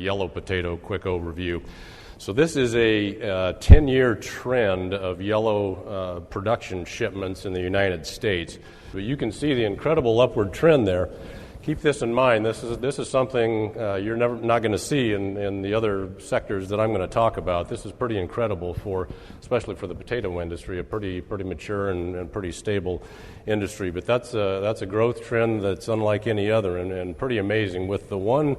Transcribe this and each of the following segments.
yellow potato quick overview. So this is a 10-year trend of yellow production shipments in the United States. But you can see the incredible upward trend there. Keep this in mind. This is something you're not going to see in the other sectors that I'm going to talk about. This is pretty incredible especially for the potato industry, a pretty mature and pretty stable industry. But that's a growth trend that's unlike any other and pretty amazing. With the one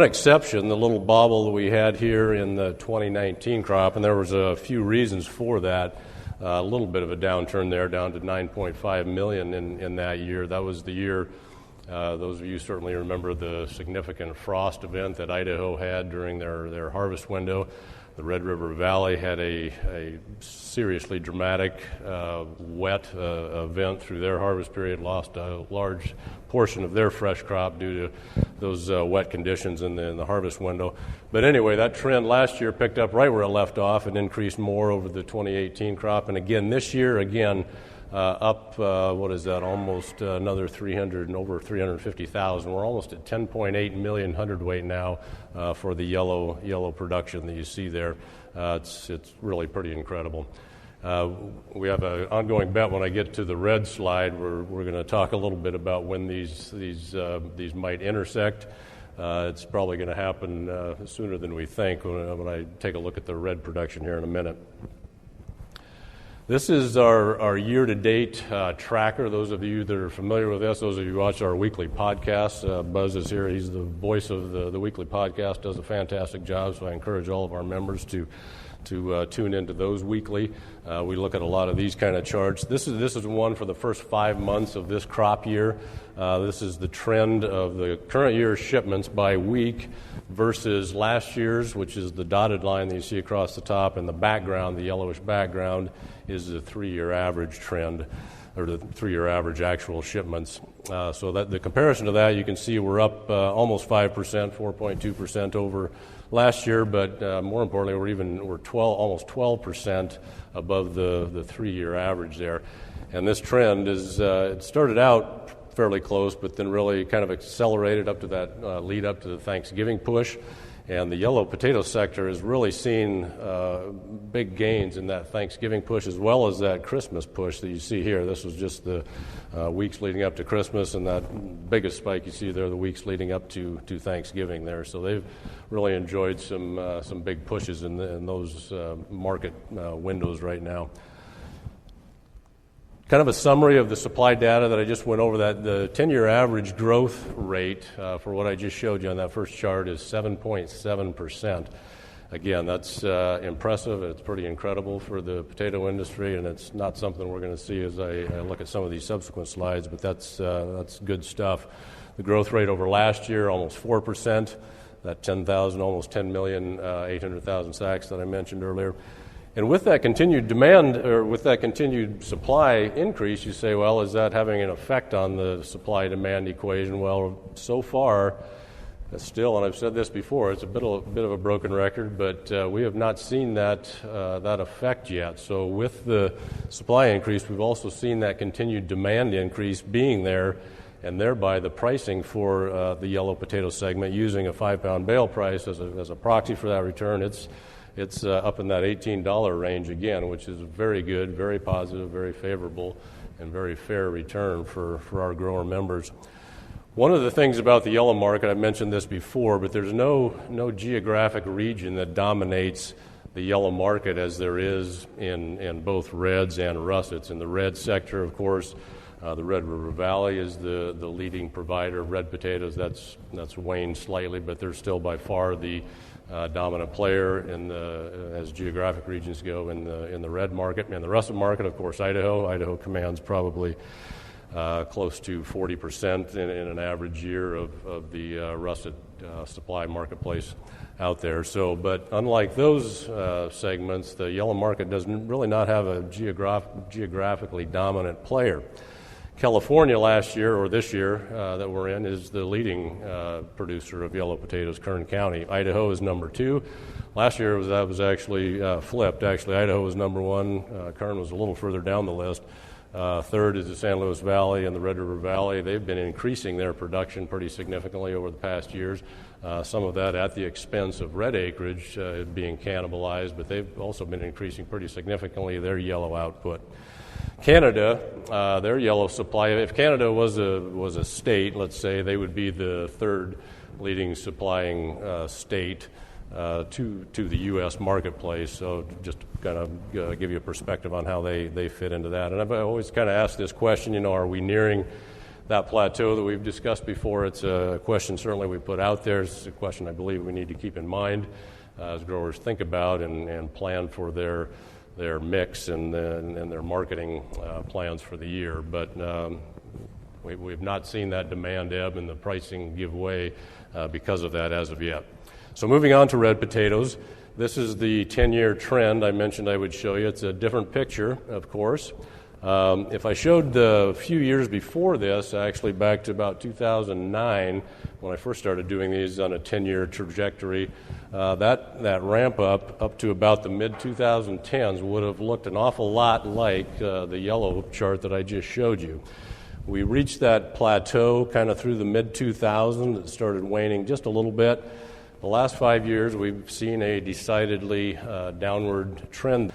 exception, the little bobble that we had here in the 2019 crop, and there was a few reasons for that. A little bit of a downturn there, down to 9.5 million in that year. That was the year. Those of you certainly remember the significant frost event that Idaho had during their harvest window. The Red River Valley had a seriously dramatic wet event through their harvest period, lost a large portion of their fresh crop due to those wet conditions in the harvest window. But anyway, that trend last year picked up right where it left off and increased more over the 2018 crop. And again, this year, up, almost another 300 and over 350,000. We're almost at 10.8 million hundredweight now for the yellow production that you see there. It's really pretty incredible. We have an ongoing bet when I get to the red slide. We're going to talk a little bit about when these might intersect. It's probably going to happen sooner than we think when I take a look at the red production here in a minute. This is our year-to-date tracker. Those of you that are familiar with this, those of you who watch our weekly podcast, Buzz is here. He's the voice of the weekly podcast, does a fantastic job, so I encourage all of our members to tune into those weekly. We look at a lot of these kind of charts. This is one for the first 5 months of this crop year. This is the trend of the current year's shipments by week versus last year's, which is the dotted line that you see across the top, and the background, the yellowish background, is the 3-year average trend, or the 3-year average actual shipments. So that the comparison to that, you can see we're up almost 5%, 4.2% over last year, but more importantly, we're almost 12% above the 3-year average there. And this trend it started out fairly close, but then really kind of accelerated up to that lead up to the Thanksgiving push. And the yellow potato sector has really seen big gains in that Thanksgiving push as well as that Christmas push that you see here. This was just the weeks leading up to Christmas, and that biggest spike you see there, the weeks leading up to Thanksgiving there. So they've really enjoyed some big pushes in those market windows right now. Kind of a summary of the supply data that I just went over. That the 10-year average growth rate for what I just showed you on that first chart is 7.7%. Again, that's impressive. It's pretty incredible for the potato industry, and it's not something we're going to see as I look at some of these subsequent slides, but that's good stuff. The growth rate over last year, almost 4%. That 10,000, almost 10,800,000 sacks that I mentioned earlier. And with that continued demand, or with that continued supply increase, you say, well, is that having an effect on the supply-demand equation? Well, so far, still, and I've said this before, it's a bit of a broken record, but we have not seen that effect yet. So with the supply increase, we've also seen that continued demand increase being there, and thereby the pricing for the yellow potato segment, using a 5-pound bale price as a proxy for that return, it's up in that $18 range again, which is very good, very positive, very favorable, and very fair return for our grower members. One of the things about the yellow market, I've mentioned this before, but there's no geographic region that dominates the yellow market as there is in both reds and russets. In the red sector, of course, the Red River Valley is the leading provider of red potatoes. That's waned slightly, but they're still by far the dominant player as geographic regions go in the red market. And the russet market, of course, Idaho commands probably close to 40% in an average year of the russet supply marketplace out there. So, but unlike those segments, the yellow market doesn't really not have a geographically dominant player. California last year, or this year that we're in, is the leading producer of yellow potatoes, Kern County. Idaho is number 2. Last year that was actually flipped. Actually, Idaho was number 1. Kern was a little further down the list. Third is the San Luis Valley and the Red River Valley. They've been increasing their production pretty significantly over the past years. Some of that at the expense of red acreage being cannibalized, but they've also been increasing pretty significantly their yellow output. Canada, their yellow supply, if Canada was a state, let's say, they would be the third leading supplying state to the U.S. marketplace. So just to kind of give you a perspective on how they fit into that. And I've always kind of asked this question, are we nearing that plateau that we've discussed before? It's a question certainly we put out there. It's a question I believe we need to keep in mind as growers think about and plan for their mix and their marketing plans for the year. But we've not seen that demand ebb and the pricing give way because of that as of yet. So moving on to red potatoes, this is the 10-year trend I mentioned I would show you. It's a different picture, of course. If I showed the few years before this, actually back to about 2009, when I first started doing these on a 10-year trajectory, that ramp up to about the mid-2010s would have looked an awful lot like the yellow chart that I just showed you. We reached that plateau kind of through the mid-2000s. It started waning just a little bit. The last 5 years, we've seen a decidedly downward trend,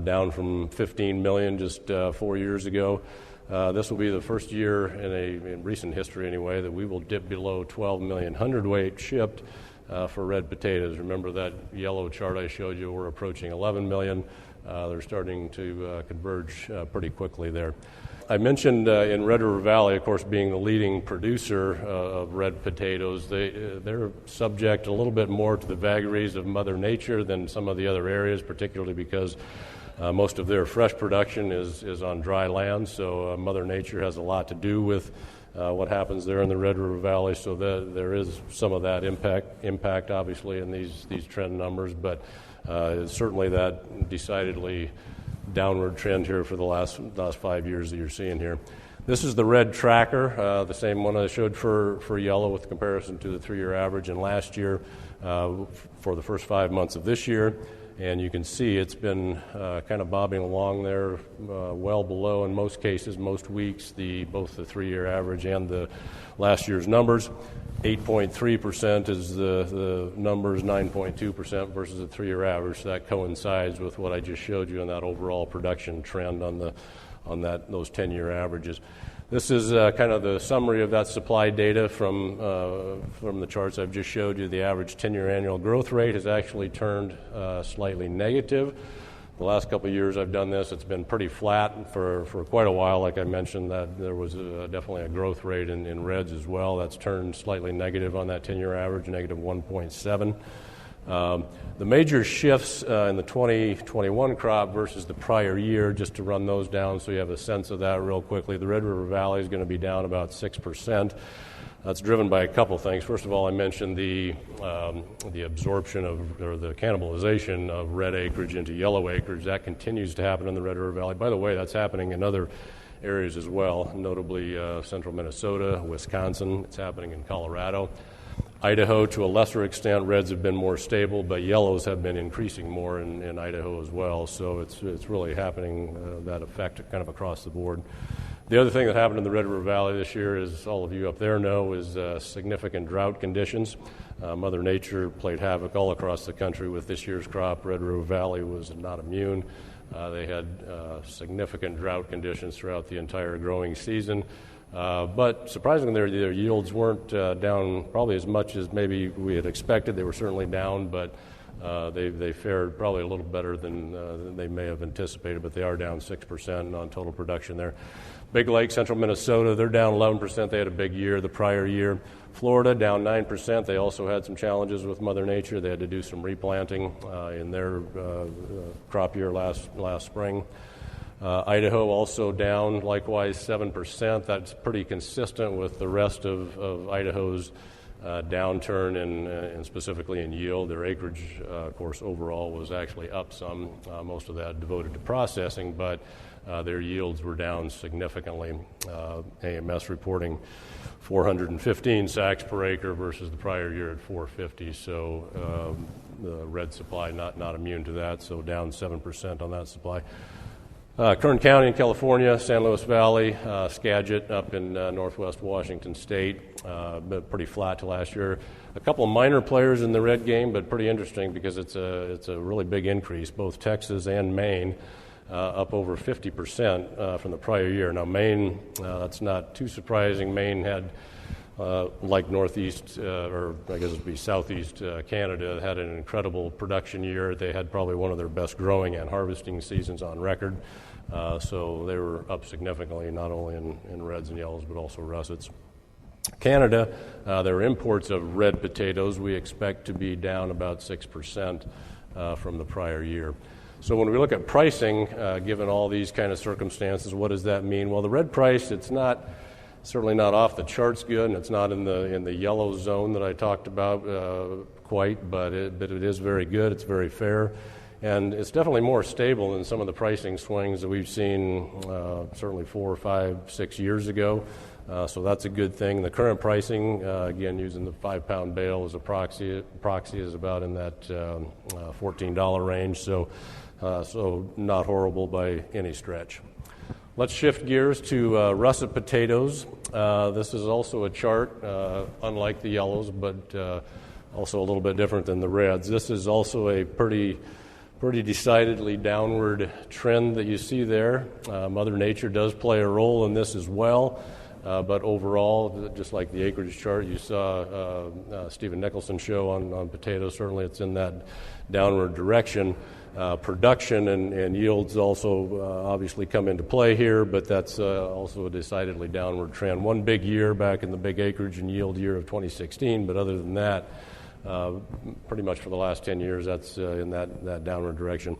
down from 15 million just 4 years ago. This will be the first year in recent history anyway that we will dip below 12 million hundredweight shipped for red potatoes. Remember that yellow chart I showed you, we're approaching 11 million. They're starting to converge pretty quickly there. I mentioned in Red River Valley, of course, being the leading producer of red potatoes, they're subject a little bit more to the vagaries of Mother Nature than some of the other areas, particularly because most of their fresh production is on dry land, so Mother Nature has a lot to do with what happens there in the Red River Valley, so there is some of that impact obviously in these trend numbers, but certainly that decidedly downward trend here for the last 5 years that you're seeing here. This is the red tracker, the same one I showed for yellow with comparison to the 3-year average and last year for the first 5 months of this year. And you can see it's been kind of bobbing along there well below, in most cases, most weeks, both the 3-year average and the last year's numbers. 8.3% is the numbers, 9.2% versus the 3-year average. So that coincides with what I just showed you in that overall production trend on those 10-year averages. This is kind of the summary of that supply data from the charts I've just showed you. The average 10-year annual growth rate has actually turned slightly negative. The last couple of years I've done this, it's been pretty flat for quite a while. Like I mentioned, that there was definitely a growth rate in reds as well. That's turned slightly negative on that 10-year average, negative 1.7. The major shifts in the 2021 crop versus the prior year, just to run those down so you have a sense of that real quickly. The Red River Valley is going to be down about 6%. That's driven by a couple things. First of all, I mentioned the absorption or the cannibalization of red acreage into yellow acreage. That continues to happen in the Red River Valley. By the way, that's happening in other areas as well, notably central Minnesota, Wisconsin. It's happening in Colorado. Idaho, to a lesser extent, reds have been more stable, but yellows have been increasing more in Idaho as well. So it's really happening, that effect kind of across the board. The other thing that happened in the Red River Valley this year, as all of you up there know, is significant drought conditions. Mother Nature played havoc all across the country with this year's crop. Red River Valley was not immune. They had significant drought conditions throughout the entire growing season. But surprisingly, their yields weren't down probably as much as maybe we had expected. They were certainly down, but they fared probably a little better than they may have anticipated, but they are down 6% on total production there. Big Lake, central Minnesota, they're down 11%. They had a big year the prior year. Florida, down 9%. They also had some challenges with Mother Nature. They had to do some replanting in their crop year last spring. Idaho also down, likewise 7%. That's pretty consistent with the rest of Idaho's downturn and specifically in yield. Their acreage, of course, overall was actually up some, most of that devoted to processing, but their yields were down significantly. AMS reporting 415 sacks per acre versus the prior year at 450. So the red supply not immune to that, so down 7% on that supply. Kern County in California, San Luis Valley, Skagit up in northwest Washington State, but pretty flat to last year. A couple of minor players in the red game, but pretty interesting because it's a really big increase. Both Texas and Maine up over 50% from the prior year. Now Maine, that's not too surprising. Maine had, like northeast, or I guess it'd be southeast Canada, had an incredible production year. They had probably one of their best growing and harvesting seasons on record. So they were up significantly, not only in reds and yellows, but also russets. Canada, their imports of red potatoes we expect to be down about 6% from the prior year. So when we look at pricing, given all these kind of circumstances, what does that mean? Well, the red price, it's certainly not off the charts good, and it's not in the yellow zone that I talked about quite, but it is very good. It's very fair. And it's definitely more stable than some of the pricing swings that we've seen certainly 4, 5, 6 years ago. So that's a good thing. The current pricing, again, using the 5-pound bale as a proxy is about in that $14 range. So not horrible by any stretch. Let's shift gears to russet potatoes. This is also a chart, unlike the yellows, but also a little bit different than the reds. This is also a pretty decidedly downward trend that you see there. Mother Nature does play a role in this as well, but overall, just like the acreage chart you saw Stephen Nicholson show on potatoes, certainly it's in that downward direction. Production and yields also obviously come into play here, but that's also a decidedly downward trend. One big year back in the big acreage and yield year of 2016, but other than that, pretty much for the last 10 years, that's in that downward direction.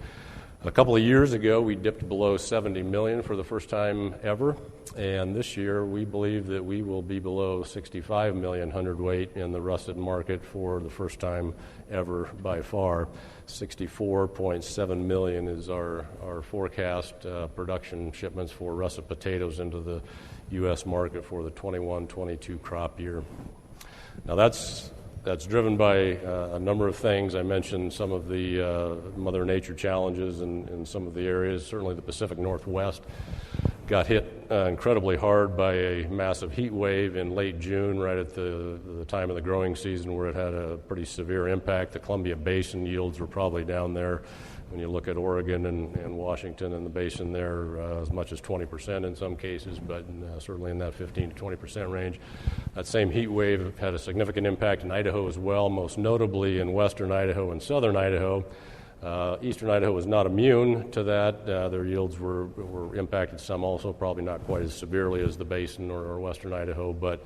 A couple of years ago, we dipped below 70 million for the first time ever, and this year we believe that we will be below 65 million hundredweight in the russet market for the first time ever by far. 64.7 million is our forecast production shipments for russet potatoes into the U.S. market for the 21-22 crop year. Now that's driven by a number of things. I mentioned some of the Mother Nature challenges in some of the areas. Certainly the Pacific Northwest got hit incredibly hard by a massive heat wave in late June, right at the time of the growing season, where it had a pretty severe impact. The Columbia Basin yields were probably down there, when you look at Oregon and Washington and the basin there, as much as 20% in some cases, but certainly in that 15 to 20% range. That same heat wave had a significant impact in Idaho as well, most notably in western Idaho and southern Idaho. Eastern Idaho was not immune to that. Their yields were impacted some also, probably not quite as severely as the basin or western Idaho, but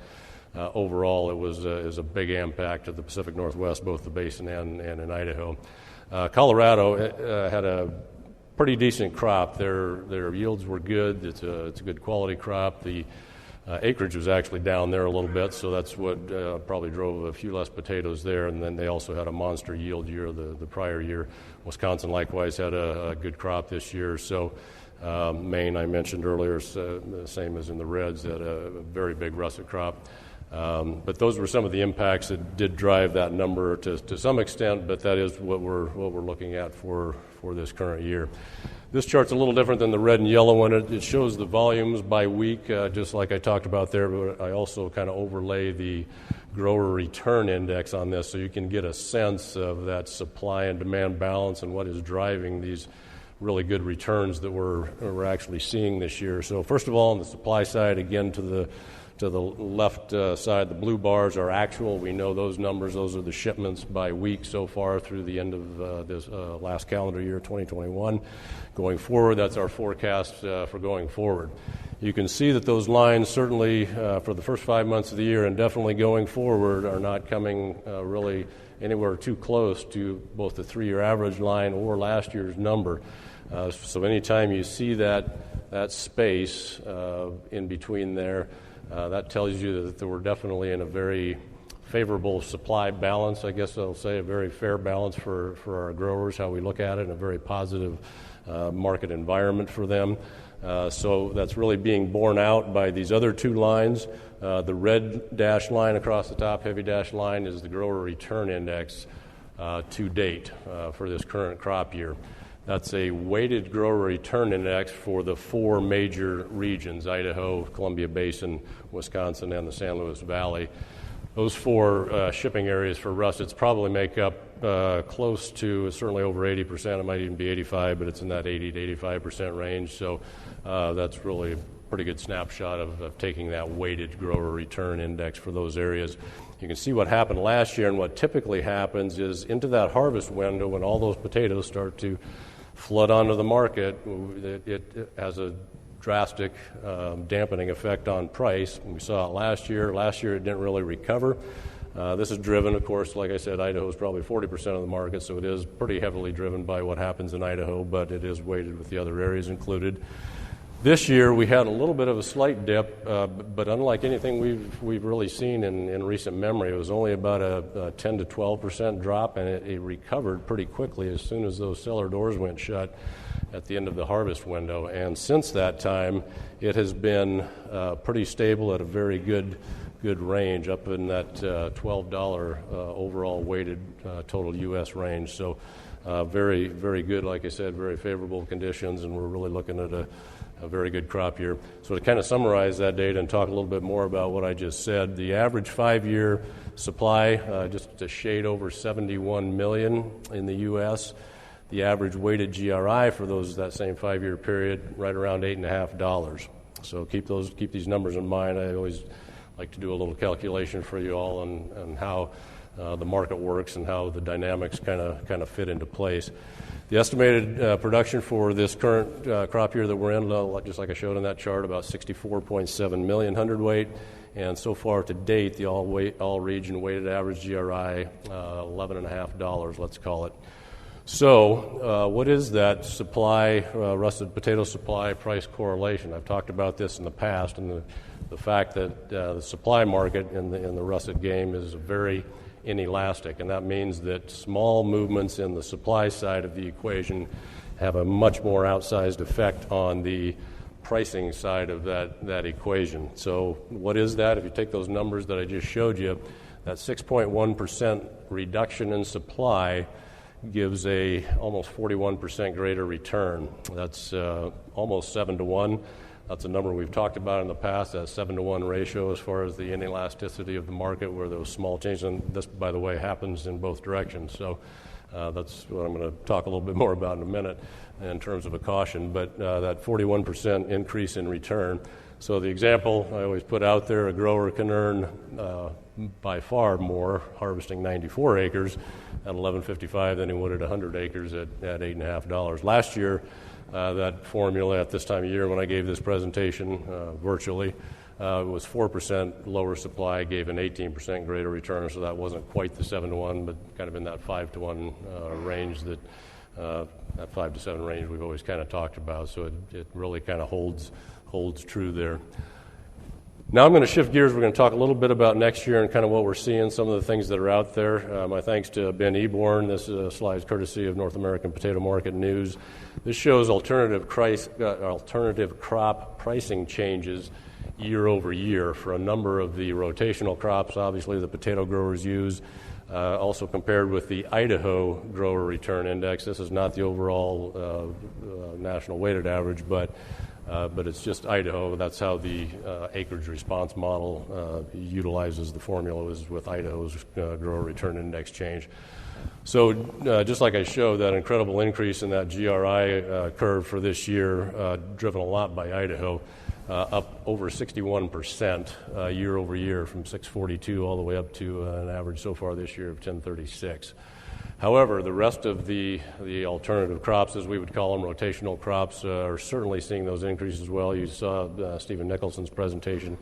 overall it was a big impact to the Pacific Northwest, both the basin and in Idaho. Colorado had a pretty decent crop. Their yields were good. It's a good quality crop. The acreage was actually down there a little bit, so that's what probably drove a few less potatoes there. And then they also had a monster yield year the prior year. Wisconsin likewise had a good crop this year. So Maine, I mentioned earlier, the same as in the reds, had a very big russet crop. But those were some of the impacts that did drive that number to some extent, but that is what we're looking at for this current year. This chart's a little different than the red and yellow one. It shows the volumes by week, just like I talked about there, but I also kind of overlay the grower return index on this so you can get a sense of that supply and demand balance and what is driving these really good returns that we're actually seeing this year. So first of all, on the supply side, again, to the left side, the blue bars are actual. We know those numbers. Those are the shipments by week so far through the end of this last calendar year, 2021. Going forward, that's our forecast for going forward. You can see that those lines certainly for the first 5 months of the year and definitely going forward are not coming really anywhere too close to both the 3-year average line or last year's number. So anytime you see that space in between there, that tells you that we're definitely in a very favorable supply balance, I guess I'll say, a very fair balance for our growers, how we look at it, and a very positive market environment for them. So that's really being borne out by these other two lines. The red dashed line across the top, heavy dashed line, is the grower return index to date for this current crop year. That's a weighted grower return index for the 4 major regions: Idaho, Columbia Basin, Wisconsin, and the San Luis Valley. Those 4 shipping areas for russets probably make up close to, certainly over 80%. It might even be 85, but it's in that 80 to 85% range. So that's really a pretty good snapshot of taking that weighted grower return index for those areas. You can see what happened last year, and what typically happens is into that harvest window, when all those potatoes start to flood onto the market, it has a drastic dampening effect on price. We saw it last year. Last year it didn't really recover. This is driven, of course, like I said, Idaho is probably 40% of the market, so it is pretty heavily driven by what happens in Idaho, but it is weighted with the other areas included. This year we had a little bit of a slight dip, but unlike anything we've really seen in recent memory, it was only about a 10 to 12% drop, and it recovered pretty quickly as soon as those cellar doors went shut at the end of the harvest window. And since that time, it has been pretty stable at a very good range, up in that $12 overall weighted total U.S. range. So very, very good, like I said, very favorable conditions, and we're really looking at a very good crop year. So to kind of summarize that data and talk a little bit more about what I just said, the average 5-year supply, just a shade over 71 million in the U.S. The average weighted GRI for that same 5-year period, right around $8.50. So keep these numbers in mind. I always like to do a little calculation for you all on how the market works and how the dynamics kind of fit into place. The estimated production for this current crop year that we're in, just like I showed on that chart, about 64.7 million hundredweight, and so far to date, the all-region weighted average GRI, $11.50, let's call it. So what is that supply, russet potato supply price correlation? I've talked about this in the past, and the fact that the supply market in the russet game is very inelastic, and that means that small movements in the supply side of the equation have a much more outsized effect on the pricing side of that equation. So what is that? If you take those numbers that I just showed you, that 6.1% reduction in supply gives a almost 41% greater return. That's almost 7 to 1. That's a number we've talked about in the past, that 7 to 1 ratio as far as the inelasticity of the market, where those small changes, and this, by the way, happens in both directions. So that's what I'm going to talk a little bit more about in a minute in terms of a caution. But that 41% increase in return. So the example I always put out there, a grower can earn by far more harvesting 94 acres at $11.55 than he would at 100 acres at $8.50. Last year, that formula at this time of year when I gave this presentation virtually was 4% lower supply, gave an 18% greater return, so that wasn't quite the 7 to 1, but kind of in that 5 to 1 range, that 5 to 7 range we've always kind of talked about, so it really kind of holds true there. Now I'm going to shift gears. We're going to talk a little bit about next year and kind of what we're seeing, some of the things that are out there. My thanks to Ben Eborn. This slide is courtesy of North American Potato Market News. This shows alternative crop pricing changes year over year for a number of the rotational crops, obviously, the potato growers use, also compared with the Idaho Grower Return Index. This is not the overall national weighted average, but it's just Idaho. That's how the acreage response model utilizes the formula, is with Idaho's Grower Return Index change. So just like I showed, that incredible increase in that GRI curve for this year, driven a lot by Idaho, up over 61% year over year, from 642 all the way up to an average so far this year of 1036. However, the rest of the alternative crops, as we would call them, rotational crops, are certainly seeing those increases as well. You saw Stephen Nicholson's presentation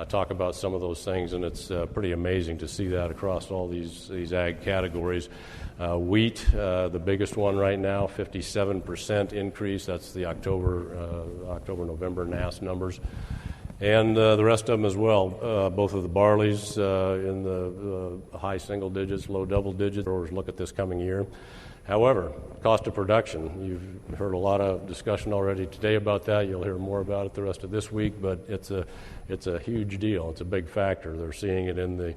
talk about some of those things, and it's pretty amazing to see that across all these ag categories. Wheat, the biggest one right now, 57% increase. That's the October-November NASS numbers. And the rest of them as well. Both of the barleys in the high single digits, low double digits. Growers look at this coming year. However, cost of production, you've heard a lot of discussion already today about that. You'll hear more about it the rest of this week, but it's a huge deal. It's a big factor. They're seeing it in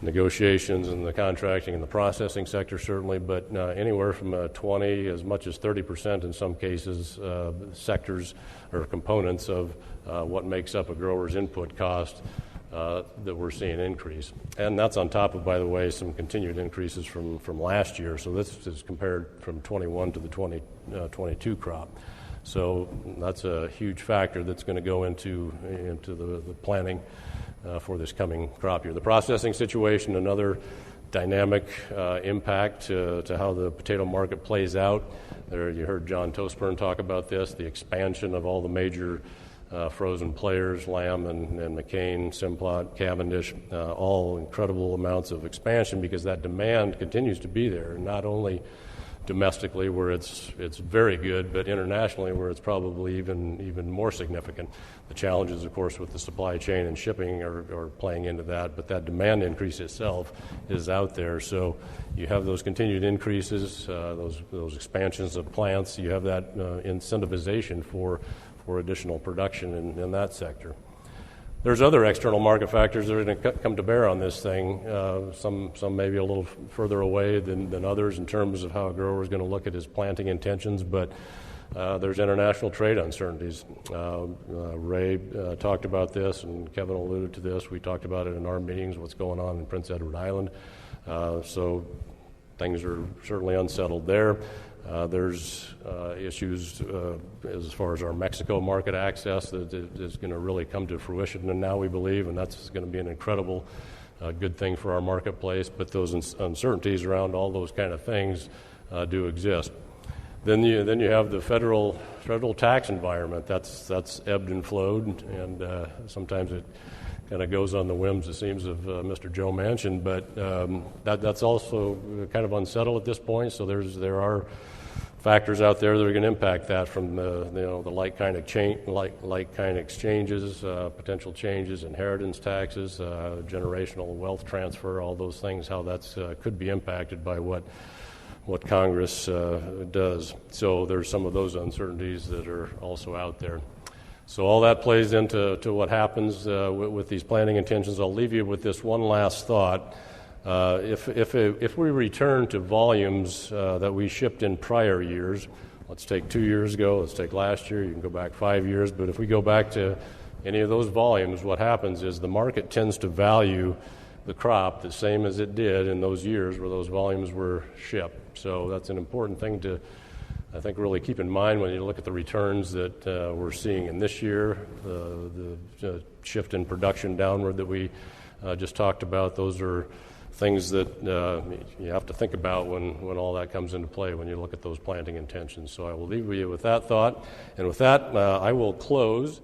negotiations and the contracting and the processing sector certainly, but anywhere from 20 as much as 30% in some cases sectors or components of what makes up a grower's input cost that we're seeing increase. And that's on top of, by the way, some continued increases from last year. So this is compared from 21 to the 2022 crop. So that's a huge factor that's going to go into the planning for this coming crop year. The processing situation, another dynamic impact to how the potato market plays out. There, you heard John Tosburn talk about this, the expansion of all the major frozen players, Lamb and McCain, Simplot, Cavendish, all incredible amounts of expansion because that demand continues to be there, not only domestically where it's very good, but internationally where it's probably even more significant. The challenges, of course, with the supply chain and shipping are playing into that, but that demand increase itself is out there. So you have those continued increases, those expansions of plants. You have that incentivization for additional production in that sector. There's other external market factors that are going to come to bear on this thing. Some maybe a little further away than others in terms of how a grower is going to look at his planting intentions, but there's international trade uncertainties. Ray talked about this, and Kevin alluded to this. We talked about it in our meetings, what's going on in Prince Edward Island. So things are certainly unsettled there. There's issues as far as our Mexico market access that is going to really come to fruition, and now we believe, and that's going to be an incredible good thing for our marketplace. But those uncertainties around all those kind of things do exist. Then you have the federal tax environment that's ebbed and flowed, and sometimes it kind of goes on the whims, it seems, of Mr. Joe Manchin, but that's also kind of unsettled at this point. So there are factors out there that are going to impact that, from the like kind exchanges, potential changes, inheritance taxes, generational wealth transfer, all those things, how that's could be impacted by what Congress does. So there's some of those uncertainties that are also out there. So all that plays into what happens with these planting intentions. I'll leave you with this one last thought. If we return to volumes that we shipped in prior years, let's take 2 years ago, let's take last year, you can go back 5 years, but if we go back to any of those volumes, what happens is the market tends to value the crop the same as it did in those years where those volumes were shipped. So that's an important thing to, I think, really keep in mind when you look at the returns that we're seeing in this year, the shift in production downward that we just talked about. Those are things that you have to think about when all that comes into play, when you look at those planting intentions. So I will leave you with that thought. And with that, I will close